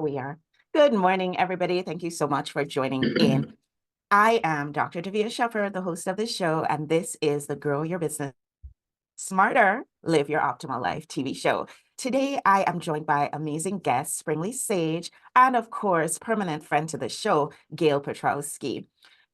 we are. Good morning, everybody. Thank you so much for joining in. I am Dr. Davia Shepherd, the host of this show, and this is the Grow Your Business Smarter, Live Your Optimal Life TV show. Today, I am joined by amazing guest, Springli Sage, and of course, permanent friend to the show, Gail Petrowski.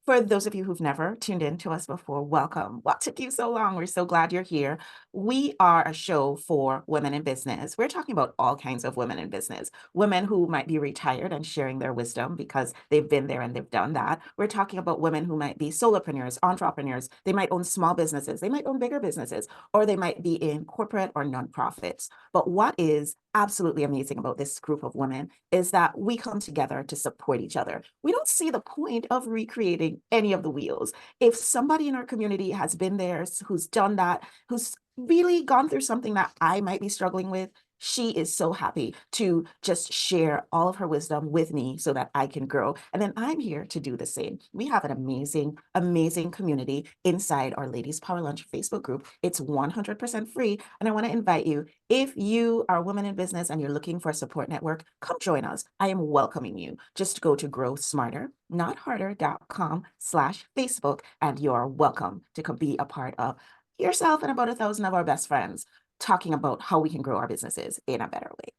For those of you who've never tuned in to us before, welcome. What took you so long? We're so glad you're here. We are a show for women in business. We're talking about all kinds of women in business, women who might be retired and sharing their wisdom because they've been there and they've done that. We're talking about women who might be solopreneurs, entrepreneurs. They might own small businesses, they might own bigger businesses, or they might be in corporate or nonprofits. But what is absolutely amazing about this group of women is that we come together to support each other. We don't see the point of recreating any of the wheels. If somebody in our community has been there, who's done that, who's really gone through something that I might be struggling with, she is so happy to just share all of her wisdom with me so that I can grow. And then I'm here to do the same. We have an amazing, amazing community inside our Ladies Power Lunch Facebook group. It's 100% free. And I want to invite you, if you are a woman in business and you're looking for a support network, come join us. I am welcoming you. Just go to growsmarter.com/Facebook and you're welcome to come be a part of yourself and about 1,000 of our best friends talking about how we can grow our businesses in a better way.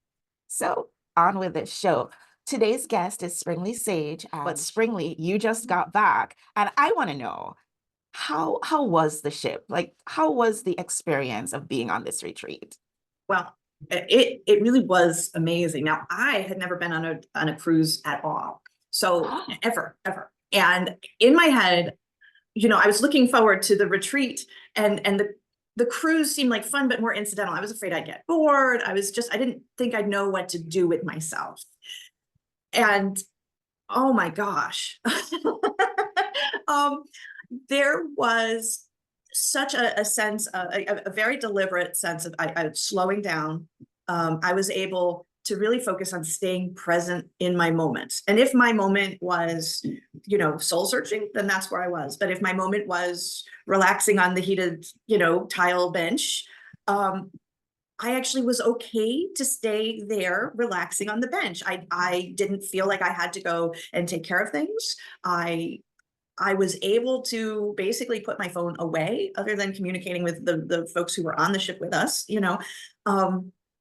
So on with this show. Today's guest is Springli Sage, but Springli, you just got back, and I want to know how was the ship? Like, how was the experience of being on this retreat? Well, it really was amazing. Now, I had never been on a cruise at all, so ever. And in my head, I was looking forward to the retreat, and the cruise seemed like fun, but more incidental. I was afraid I'd get bored. I didn't think I'd know what to do with myself. And oh my gosh, there was such a sense, a very deliberate sense of slowing down. I was able to really focus on staying present in my moment. And if my moment was, soul searching, then that's where I was. But if my moment was relaxing on the heated, tile bench, I actually was okay to stay there relaxing on the bench. I didn't feel like I had to go and take care of things. I was able to basically put my phone away, other than communicating with the folks who were on the ship with us,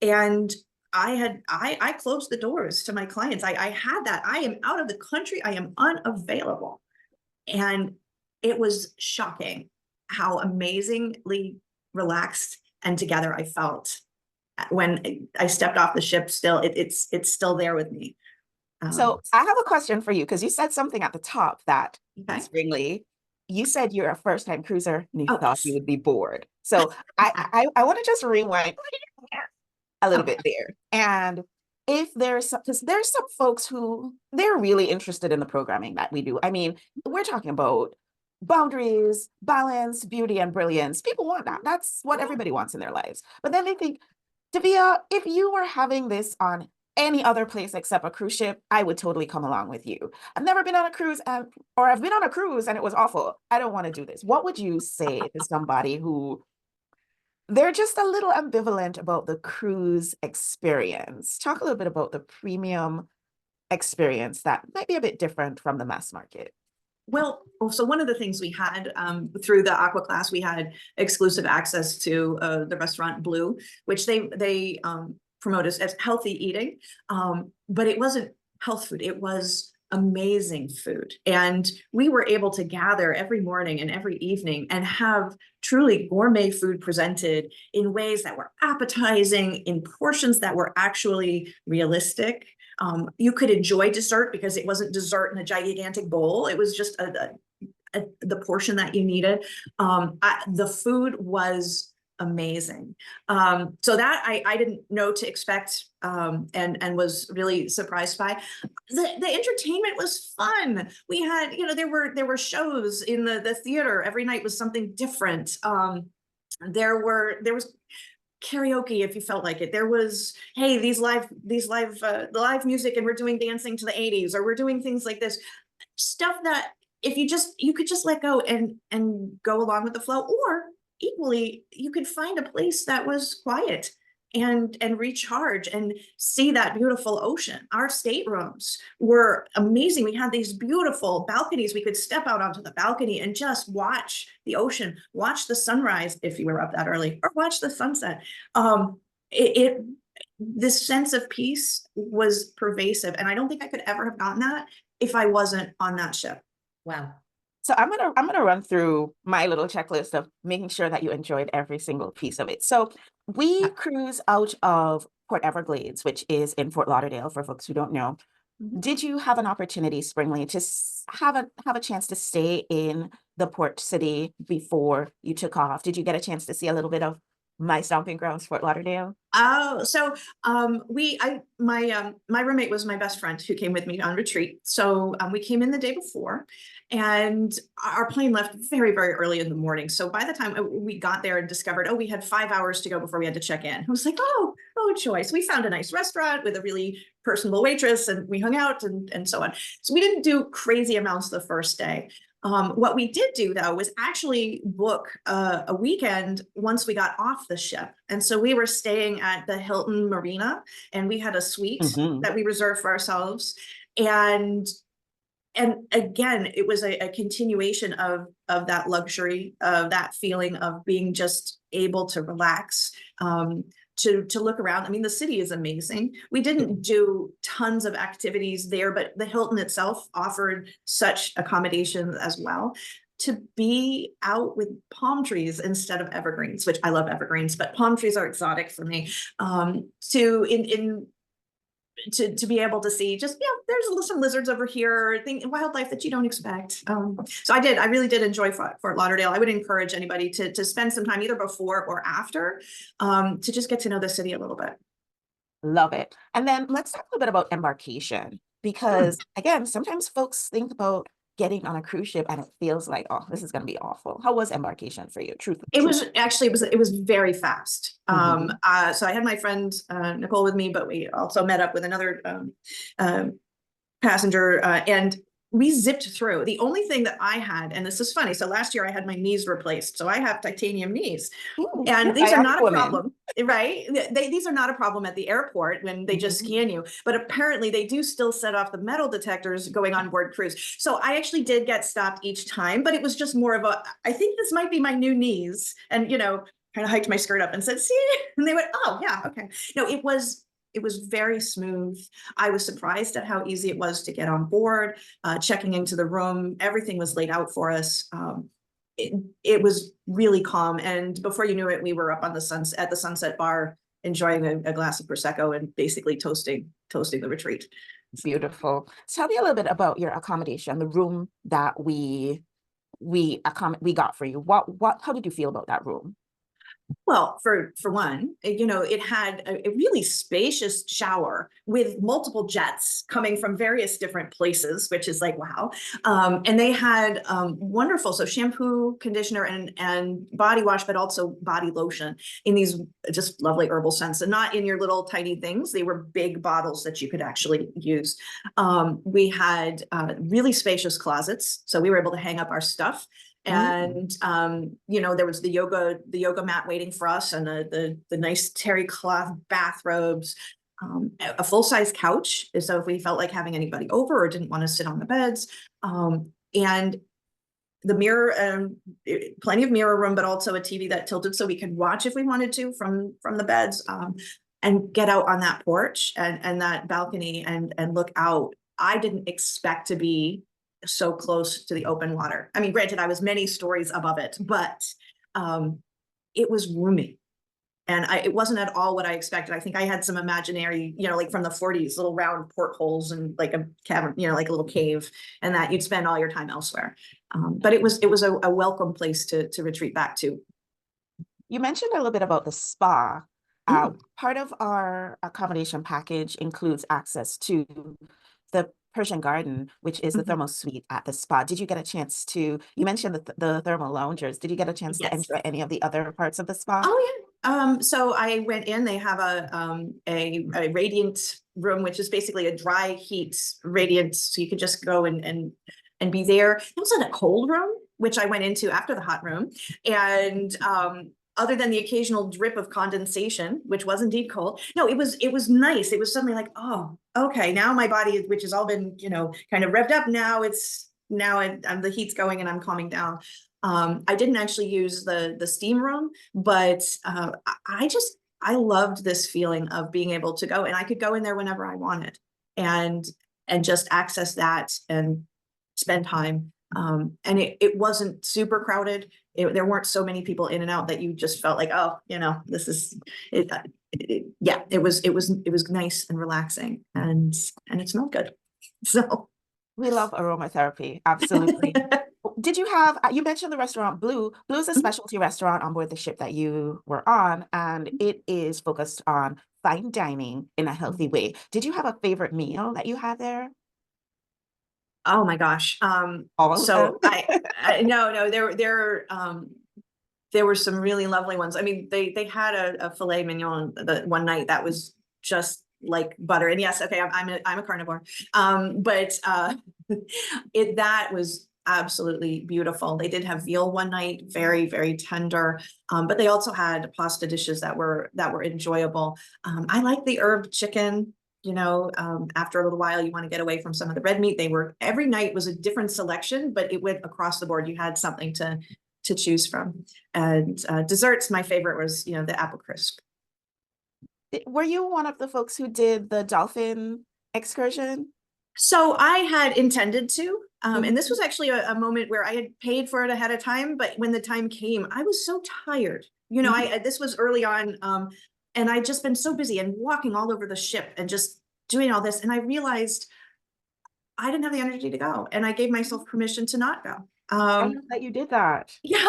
and I closed the doors to my clients. I had that. I am out of the country. I am unavailable. And it was shocking how amazingly relaxed and together I felt when I stepped off the ship. Still, it's still there with me. So I have a question for you, because you said something at the top that, Springli, you said you're a first-time cruiser and you thought you would be bored. So I want to just rewind a little bit there. And if there's some folks who they're really interested in the programming that we do. I mean, we're talking about boundaries, balance, beauty, and brilliance. People want that. That's what everybody wants in their lives. But then they think, Davia, if you were having this on any other place except a cruise ship, I would totally come along with you. I've never been on a cruise, or I've been on a cruise and it was awful. I don't want to do this. What would you say to somebody who they're just a little ambivalent about the cruise experience? Talk a little bit about the premium experience that might be a bit different from the mass market. Well, so one of the things we had through the Aqua class, we had exclusive access to the restaurant Blue, which they promote as healthy eating, but it wasn't health food. It was amazing food. And we were able to gather every morning and every evening and have truly gourmet food presented in ways that were appetizing, in portions that were actually realistic. You could enjoy dessert because it wasn't dessert in a gigantic bowl. It was just the portion that you needed. The food was amazing. So that I didn't know to expect, and was really surprised by. The entertainment was fun. We had, there were shows in the theater. Every night was something different. There was karaoke if you felt like it. There was, hey, the live music, and we're doing dancing to the 80s, or we're doing things like this stuff that if you could just let go and go along with the flow, or equally you could find a place that was quiet and recharge and see that beautiful ocean. Our staterooms were amazing. We had these beautiful balconies. We could step out onto the balcony and just watch the ocean, watch the sunrise if you were up that early, or watch the sunset. This sense of peace was pervasive, and I don't think I could ever have gotten that if I wasn't on that ship. Wow. So I'm gonna run through my little checklist of making sure that you enjoyed every single piece of it. So we cruise out of Port Everglades, which is in Fort Lauderdale, for folks who don't know. Did you have an opportunity, Springli, to have a chance to stay in the port city before you took off? Did you get a chance to see a little bit of my stomping grounds, Fort Lauderdale? Oh, so my roommate was my best friend who came with me on retreat. So we came in the day before, and our plane left very, very early in the morning. So by the time we got there and discovered, oh, we had 5 hours to go before we had to check in. I was like, oh, choice. We found a nice restaurant with a really personable waitress, and we hung out and so on. So we didn't do crazy amounts the first day. What we did do, though, was actually book a weekend once we got off the ship. And so we were staying at the Hilton Marina, and we had a suite that we reserved for ourselves. And again, it was a continuation of that luxury, of that feeling of being just able to relax, to look around. I mean, the city is amazing. We didn't do tons of activities there, but the Hilton itself offered such accommodations as well. To be out with palm trees instead of evergreens, which I love evergreens, but palm trees are exotic for me. To be able to see just, there's some lizards over here, wildlife that you don't expect. So I really did enjoy Fort Lauderdale. I would encourage anybody to spend some time either before or after, to just get to know the city a little bit. Love it. And then let's talk a little bit about embarkation, because again, sometimes folks think about getting on a cruise ship and it feels like, oh, this is going to be awful. How was embarkation for you? It was very fast. So I had my friend Nicole with me, but we also met up with another passenger, and we zipped through. The only thing that I had, and this is funny, so last year I had my knees replaced, so I have titanium knees. Ooh, and these are not a problem, right? These are not a problem at the airport when they just scan you, but apparently they do still set off the metal detectors going on board cruise. So I actually did get stopped each time, but it was just more of a, I think this might be my new knees, and kind of hiked my skirt up and said, see, and they went, oh yeah, okay. No, it was very smooth. I was surprised at how easy it was to get on board, checking into the room. Everything was laid out for us. It was really calm. And before you knew it, we were up on the Sunset Bar, enjoying a glass of Prosecco and basically toasting the retreat. Beautiful. Tell me a little bit about your accommodation, the room that we got for you. How did you feel about that room? Well, for one, it had a really spacious shower with multiple jets coming from various different places, which is like, wow. And they had wonderful, so shampoo, conditioner, and body wash, but also body lotion in these just lovely herbal scents, and not in your little tiny things. They were big bottles that you could actually use. We had really spacious closets, so we were able to hang up our stuff. And there was the yoga mat waiting for us, and the nice terry cloth bathrobes, a full-size couch, so if we felt like having anybody over or didn't want to sit on the beds, and the mirror, plenty of mirror room, but also a TV that tilted so we could watch if we wanted to from the beds, and get out on that porch and that balcony and look out. I didn't expect to be so close to the open water. I mean, granted, I was many stories above it, but it was roomy. And it wasn't at all what I expected. I think I had some imaginary, like from the 40s, little round portholes and like a cavern, like a little cave, and that you'd spend all your time elsewhere. But it was a welcome place to retreat back to. You mentioned a little bit about the spa. Part of our accommodation package includes access to the Persian Garden, which is the thermal suite at the spa. Did you get a chance to, you mentioned the thermal loungers. Did you get a chance to enjoy any of the other parts of the spa? Oh yeah. So I went in, they have a radiant room, which is basically a dry heat radiant. So you could just go and be there. It was in a cold room, which I went into after the hot room. And other than the occasional drip of condensation, which was indeed cold. No, it was nice. It was suddenly like, oh, okay, now my body, which has all been, kind of revved up, the heat's going and I'm calming down. I didn't actually use the steam room, but I loved this feeling of being able to go, and I could go in there whenever I wanted and just access that and spend time. And it wasn't super crowded. There weren't so many people in and out that you just felt like, oh, this is it. Yeah, it was nice and relaxing, and it smelled good. So We love aromatherapy. Absolutely. Did you have, you mentioned the restaurant Blue. Blue is a specialty restaurant on board the ship that you were on, and it is focused on fine dining in a healthy way. Did you have a favorite meal that you had there? oh my gosh. All of them? So no, there were some really lovely ones. I mean, they had a filet mignon the one night that was just like butter. And yes, okay, I'm a carnivore. But that was absolutely beautiful. They did have veal one night, very, very tender. But they also had pasta dishes that were enjoyable. I like the herb chicken. After a little while, you want to get away from some of the red meat. Every night was a different selection, but it went across the board. You had something to choose from. And desserts, my favorite was, the apple crisp. Were you one of the folks who did the dolphin excursion? So I had intended to, and this was actually a moment where I had paid for it ahead of time, but when the time came, I was so tired. This was early on, and I'd just been so busy and walking all over the ship and just doing all this, and I realized I didn't have the energy to go, and I gave myself permission to not go. I love that you did that. Yeah,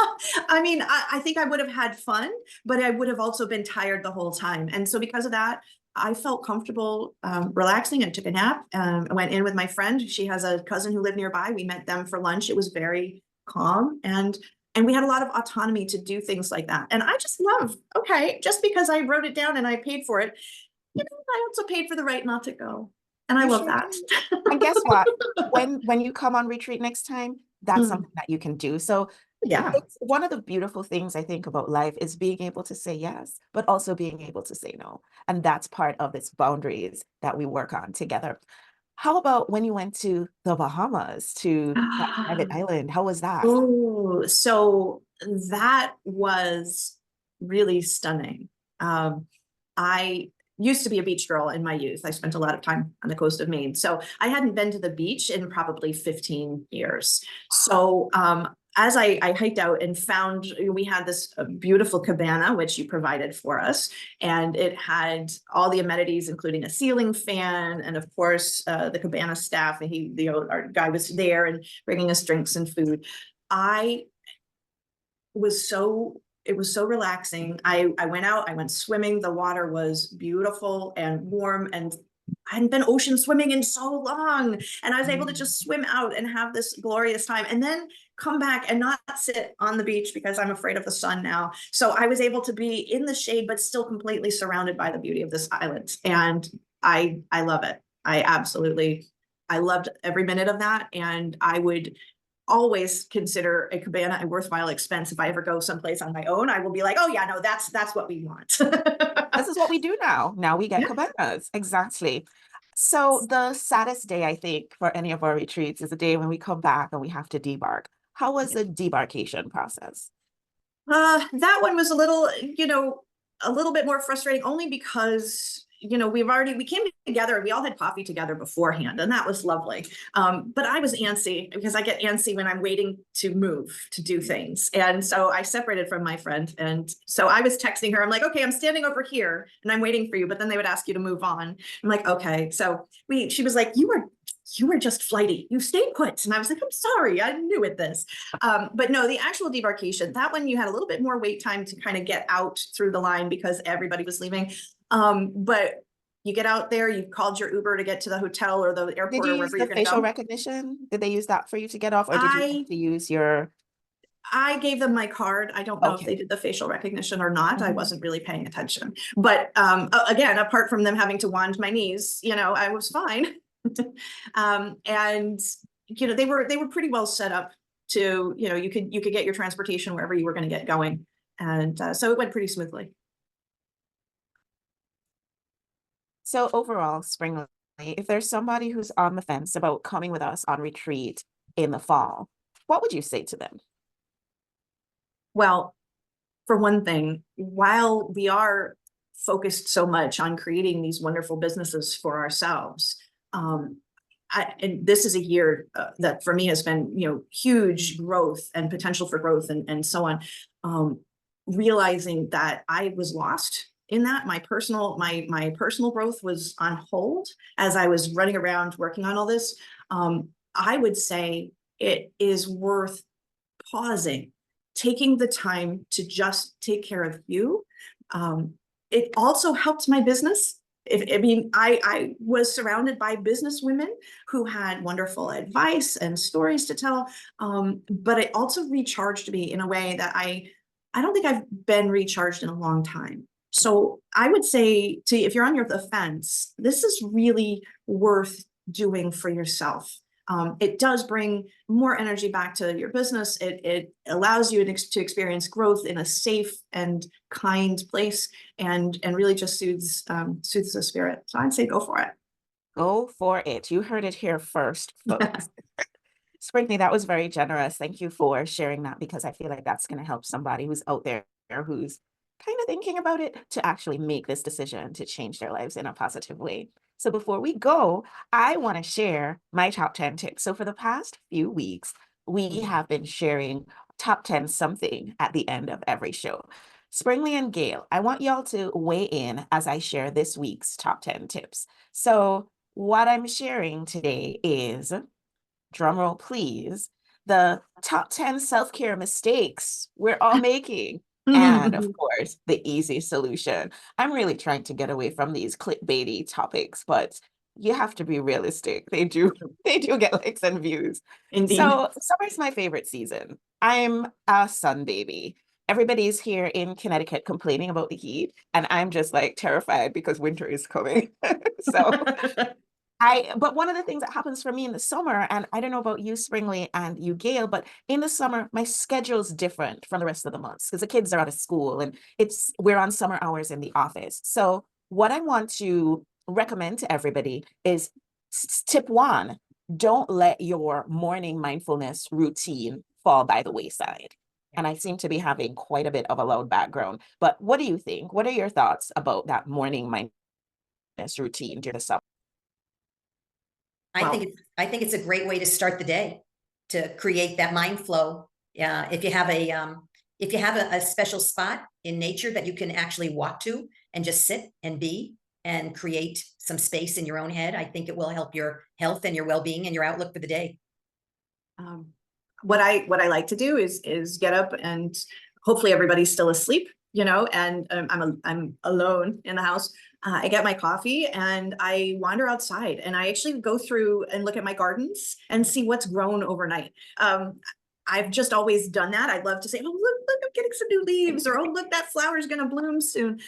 I mean, I think I would have had fun, but I would have also been tired the whole time. And so because of that, I felt comfortable relaxing and took a nap. I went in with my friend. She has a cousin who lived nearby. We met them for lunch. It was very calm, and we had a lot of autonomy to do things like that. And I just love, okay, just because I wrote it down and I paid for it, I also paid for the right not to go. And I You love sure that. did. And guess what? When you come on retreat next time, that's something that you can do. So Yeah. it's one of the beautiful things I think about life is being able to say yes, but also being able to say no. And that's part of its boundaries that we work on together. How about when you went to the Bahamas to that private island? How was that? Oh, so that was really stunning. I used to be a beach girl in my youth. I spent a lot of time on the coast of Maine. So I hadn't been to the beach in probably 15 years. So as I hiked out and found, we had this beautiful cabana, which you provided for us. And it had all the amenities, including a ceiling fan. And of course, the cabana staff, and our guy was there and bringing us drinks and food. It was so relaxing. I went out, I went swimming. The water was beautiful and warm, and I hadn't been ocean swimming in so long. And I was able to just swim out and have this glorious time, and then come back and not sit on the beach because I'm afraid of the sun now. So I was able to be in the shade, but still completely surrounded by the beauty of this island. And I love it. I loved every minute of that. And I would always consider a cabana a worthwhile expense. If I ever go someplace on my own, I will be like, oh yeah, no, that's what we want. This is what we do now. Now we get Yeah. cabanas. Exactly. So the saddest day, I think, for any of our retreats is the day when we come back and we have to debark. How was the debarkation process? That one was a little bit more frustrating, only because we came together and we all had coffee together beforehand, and that was lovely. But I was antsy because I get antsy when I'm waiting to move to do things. And so I separated from my friend. And so I was texting her. I'm like, okay, I'm standing over here and I'm waiting for you. But then they would ask you to move on. I'm like, okay. So she was like, you were just flighty. You stayed put. And I was like, I'm sorry, I knew it this. But no, the actual debarkation, that one you had a little bit more wait time to kind of get out through the line because everybody was leaving. But you get out there, you've called your Uber to get to the hotel or the airport Did you or use wherever the you're going to facial go. recognition? Did they use that for you to get off, or did you have to use your? I gave them my card. I don't know if they did the facial recognition or not. I wasn't really paying attention. But again, apart from them having to wand my knees, I was fine. And they were pretty well set up to, you could get your transportation wherever you were going to get going. And so it went pretty smoothly. So overall, Springli, if there's somebody who's on the fence about coming with us on retreat in the fall, what would you say to them? Well, for one thing, while we are focused so much on creating these wonderful businesses for ourselves, and this is a year that for me has been, huge growth and potential for growth and so on. Realizing that I was lost in that my personal growth was on hold as I was running around working on all this. I would say it is worth pausing, taking the time to just take care of you. It also helped my business. I was surrounded by business women who had wonderful advice and stories to tell, but it also recharged me in a way that I don't think I've been recharged in a long time. So I would say if you're on the fence, this is really worth doing for yourself. It does bring more energy back to your business. It allows you to experience growth in a safe and kind place, and really just soothes the spirit. So I'd say go for it. Go for it. You heard it here first, folks. Springly, that was very generous. Thank you for sharing that, because I feel like that's going to help somebody who's out there who's kind of thinking about it to actually make this decision to change their lives in a positive way. So before we go, I want to share my top 10 tips. So for the past few weeks, we have been sharing top 10 something at the end of every show. Springly and Gail, I want y'all to weigh in as I share this week's top 10 tips. So what I'm sharing today is, drumroll please, the top 10 self-care mistakes we're all making. And of course, the easy solution. I'm really trying to get away from these clickbaity topics, but you have to be realistic. They do get likes and views. Indeed. So summer's my favorite season. I'm a sun baby. Everybody's here in Connecticut complaining about the heat, and I'm just like terrified because winter is coming. So but one of the things that happens for me in the summer, and I don't know about you, Springly, and you, Gail, but in the summer, my schedule's different from the rest of the months because the kids are out of school and we're on summer hours in the office. So what I want to recommend to everybody is tip one: don't let your morning mindfulness routine fall by the wayside. And I seem to be having quite a bit of a loud background, but what do you think? What are your thoughts about that morning mindfulness routine during the summer? I think it's a great way to start the day, to create that mind flow. If you have a special spot in nature that you can actually walk to and just sit and be and create some space in your own head, I think it will help your health and your well-being and your outlook for the day. What I like to do is get up, and hopefully everybody's still asleep, and I'm alone in the house. I get my coffee and I wander outside, and I actually go through and look at my gardens and see what's grown overnight. I've just always done that. I'd love to say, oh, look, I'm getting some new leaves, or oh, look, that flower's going to bloom soon.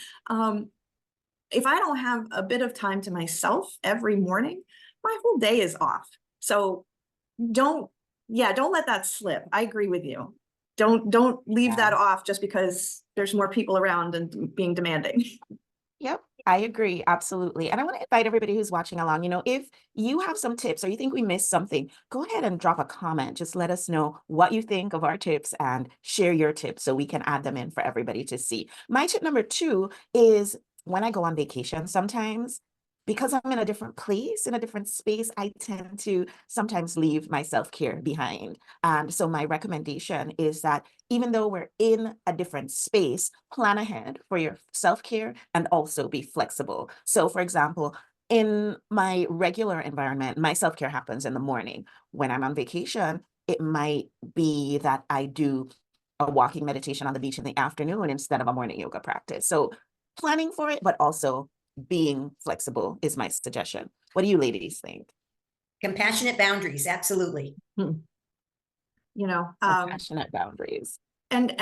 If I don't have a bit of time to myself every morning, my whole day is off. So don't let that slip. I agree with you. Don't leave that off just because there's more people around and being demanding. Yep, I agree. Absolutely. And I want to invite everybody who's watching along, if you have some tips or you think we missed something, go ahead and drop a comment. Just let us know what you think of our tips and share your tips so we can add them in for everybody to see. My tip number 2 is, when I go on vacation, sometimes, because I'm in a different place, in a different space, I tend to sometimes leave my self-care behind. And so my recommendation is that even though we're in a different space, plan ahead for your self-care and also be flexible. So for example, in my regular environment, my self-care happens in the morning. When I'm on vacation, it might be that I do a walking meditation on the beach in the afternoon instead of a morning yoga practice. So planning for it, but also being flexible is my suggestion. What do you ladies think? Compassionate boundaries, absolutely. Compassionate boundaries. And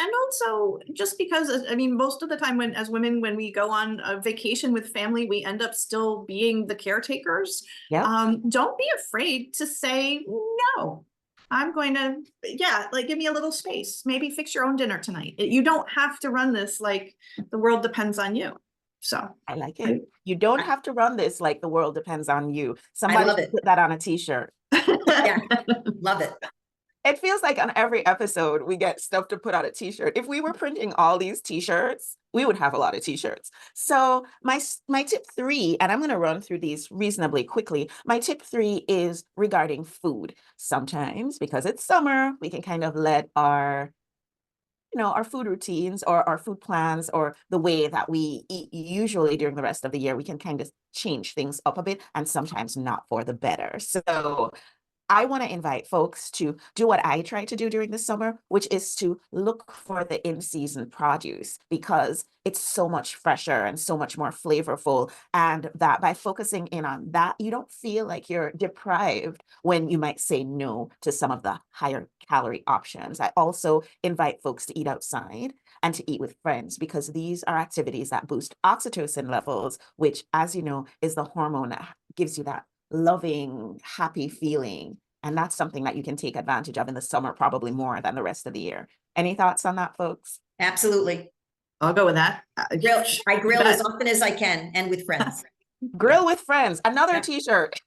also, just because, most of the time as women, when we go on a vacation with family, we end up still being the caretakers. Yep. Don't be afraid to say no. I'm going to, yeah, like give me a little space. Maybe fix your own dinner tonight. You don't have to run this like the world depends on you. So I like it. You don't have to run this like the world depends on you. I Somebody love should it. put that on a t-shirt. Yeah, love it. It feels like on every episode we get stuff to put on a t-shirt. If we were printing all these t-shirts, we would have a lot of t-shirts. So my tip 3, and I'm going to run through these reasonably quickly. My tip 3 is regarding food. Sometimes because it's summer, we can kind of let our our food routines or our food plans or the way that we eat usually during the rest of the year, we can kind of change things up a bit and sometimes not for the better. So I want to invite folks to do what I try to do during the summer, which is to look for the in-season produce because it's so much fresher and so much more flavorful. And that by focusing in on that, you don't feel like you're deprived when you might say no to some of the higher calorie options. I also invite folks to eat outside and to eat with friends because these are activities that boost oxytocin levels, which, as you know, is the hormone that gives you that loving, happy feeling. And that's something that you can take advantage of in the summer, probably more than the rest of the year. Any thoughts on that, folks? Absolutely. I'll go with that. I grill as often as I can and with friends. Grill with friends, another Yeah. t-shirt.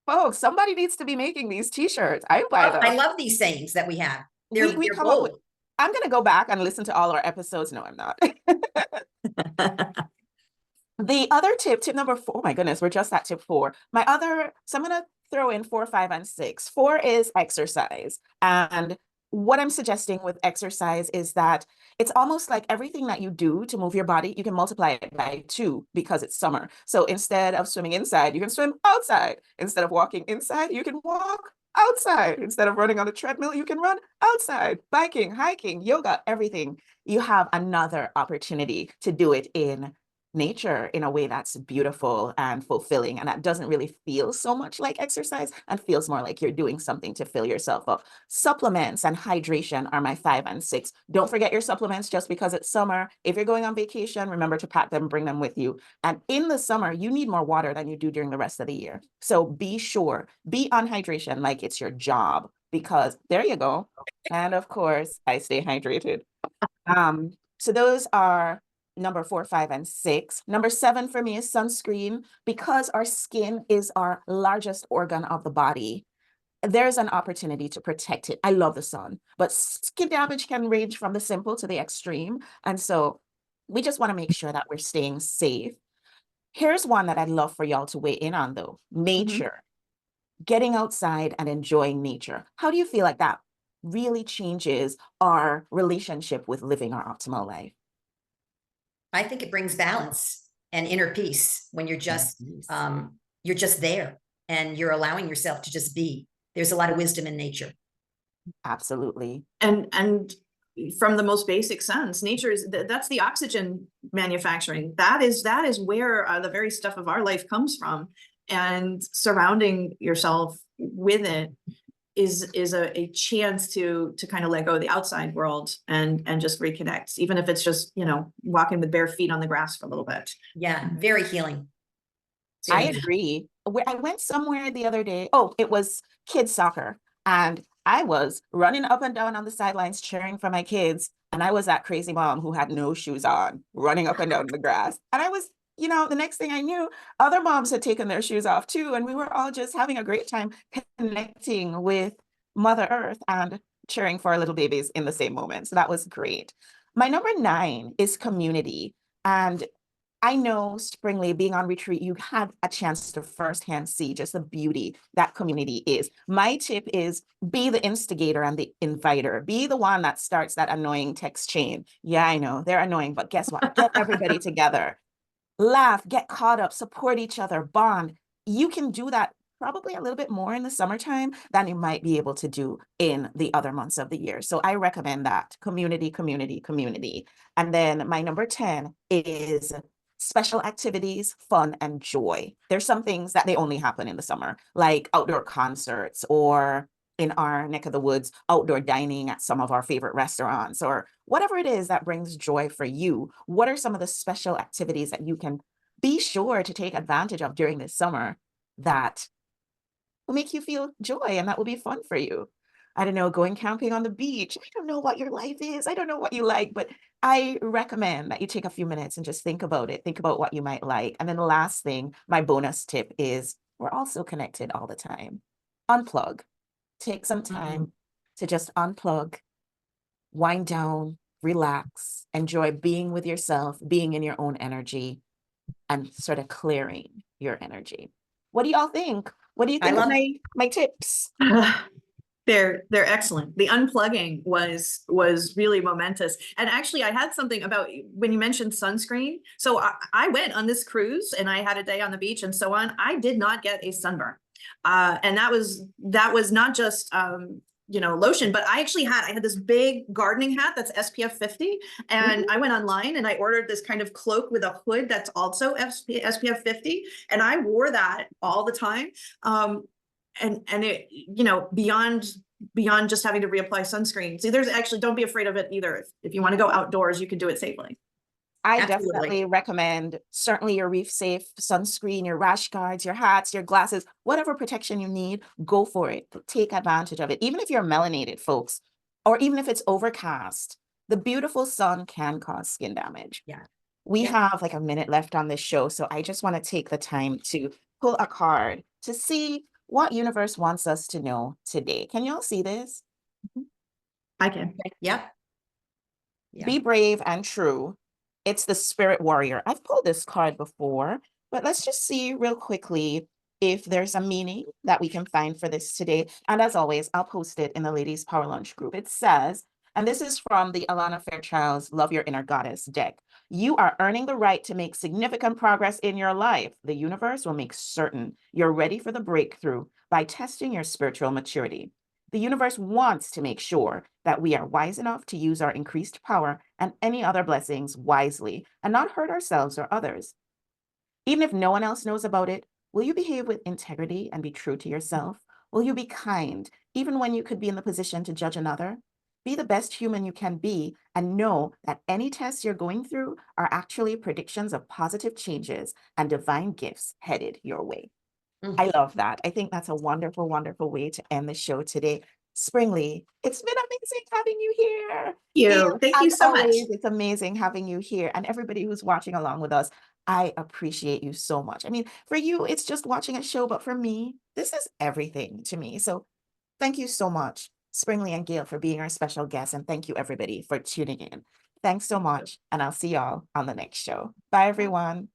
Folks, somebody needs to be making these t-shirts. I buy them. I love these sayings that we have. They're come up with, bold. I'm going to go back and listen to all our episodes. No, I'm not. The other tip number 4, oh my goodness, we're just at tip 4. So I'm going to throw in 4, 5, and 6. 4 is exercise. And what I'm suggesting with exercise is that it's almost like everything that you do to move your body, you can multiply it by 2 because it's summer. So instead of swimming inside, you can swim outside. Instead of walking inside, you can walk outside. Instead of running on a treadmill, you can run outside. Biking, hiking, yoga, everything. You have another opportunity to do it in nature in a way that's beautiful and fulfilling, and that doesn't really feel so much like exercise and feels more like you're doing something to fill yourself up. Supplements and hydration are my 5 and 6. Don't forget your supplements just because it's summer. If you're going on vacation, remember to pack them, bring them with you. And in the summer, you need more water than you do during the rest of the year. So be sure, be on hydration like it's your job, because there you go. And of course, I stay hydrated. So those are number 4, 5, and 6. Number 7 for me is sunscreen. Because our skin is our largest organ of the body, there's an opportunity to protect it. I love the sun, but skin damage can range from the simple to the extreme. And so we just want to make sure that we're staying safe. Here's one that I'd love for y'all to weigh in on, though. Nature. Getting outside and enjoying nature. How do you feel like that really changes our relationship with living our optimal life? I think it brings balance and inner peace when you're just there and you're allowing yourself to just be. There's a lot of wisdom in nature. Absolutely. And from the most basic sense, nature is that's the oxygen manufacturing. That is where the very stuff of our life comes from. And surrounding yourself with it is a chance to kind of let go of the outside world and just reconnect, even if it's just, walking with bare feet on the grass for a little bit. Yeah, very healing. I agree. I went somewhere the other day. Oh, it was kids soccer. And I was running up and down on the sidelines cheering for my kids. And I was that crazy mom who had no shoes on, running up and down the grass. And I was, the next thing I knew, other moms had taken their shoes off too. And we were all just having a great time connecting with Mother Earth and cheering for our little babies in the same moment. So that was great. My number 9 is community. And I know, Springli, being on retreat, you had a chance to firsthand see just the beauty that community is. My tip is be the instigator and the inviter. Be the one that starts that annoying text chain. Yeah, I know, they're annoying, but guess what? Get everybody together. Laugh, get caught up, support each other, bond. You can do that probably a little bit more in the summertime than you might be able to do in the other months of the year. So I recommend that. Community, community, community. And then my number 10 is special activities, fun, and joy. There's some things that they only happen in the summer, like outdoor concerts, or in our neck of the woods, outdoor dining at some of our favorite restaurants, or whatever it is that brings joy for you. What are some of the special activities that you can be sure to take advantage of during this summer that will make you feel joy and that will be fun for you. I don't know, going camping on the beach. I don't know what your life is. I don't know what you like, but I recommend that you take a few minutes and just think about it. Think about what you might like. And then the last thing, my bonus tip is we're also connected all the time. Unplug. Take some time to just unplug, wind down, relax, enjoy being with yourself, being in your own energy, and sort of clearing your energy. What do y'all think? What do you think of my tips? They're excellent. The unplugging was really momentous. And actually, I had something about when you mentioned sunscreen. So I went on this cruise and I had a day on the beach and so on. I did not get a sunburn. And that was not just lotion, but I had this big gardening hat that's SPF 50. And I went online and I ordered this kind of cloak with a hood that's also SPF 50. And I wore that all the time. And it, beyond just having to reapply sunscreen. See, there's actually, don't be afraid of it either. If you want to go outdoors, you can do it safely. I definitely recommend certainly your reef safe sunscreen, your rash guards, your hats, your glasses, whatever protection you need, go for it. Take advantage of it. Even if you're melanated, folks, or even if it's overcast, the beautiful sun can cause skin damage. Yeah. We have like a minute left on this show, so I just want to take the time to pull a card to see what universe wants us to know today. Can y'all see this? I can. Yeah. Be brave and true. It's the Spirit Warrior. I've pulled this card before, but let's just see real quickly if there's a meaning that we can find for this today. And as always, I'll post it in the Ladies Power Lunch group. It says, and this is from the Alana Fairchild's Love Your Inner Goddess deck. You are earning the right to make significant progress in your life. The universe will make certain you're ready for the breakthrough by testing your spiritual maturity. The universe wants to make sure that we are wise enough to use our increased power and any other blessings wisely and not hurt ourselves or others. Even if no one else knows about it, will you behave with integrity and be true to yourself? Will you be kind, even when you could be in the position to judge another? Be the best human you can be and know that any tests you're going through are actually predictions of positive changes and divine gifts headed your way. I love that. I think that's a wonderful, wonderful way to end the show today. Springli, it's been amazing having you here. Thank you so much. It's amazing having you here. And everybody who's watching along with us, I appreciate you so much. I mean, for you, it's just watching a show, but for me, this is everything to me. So thank you so much, Springli and Gail, for being our special guests. And thank you, everybody, for tuning in. Thanks so much. And I'll see y'all on the next show. Bye, everyone.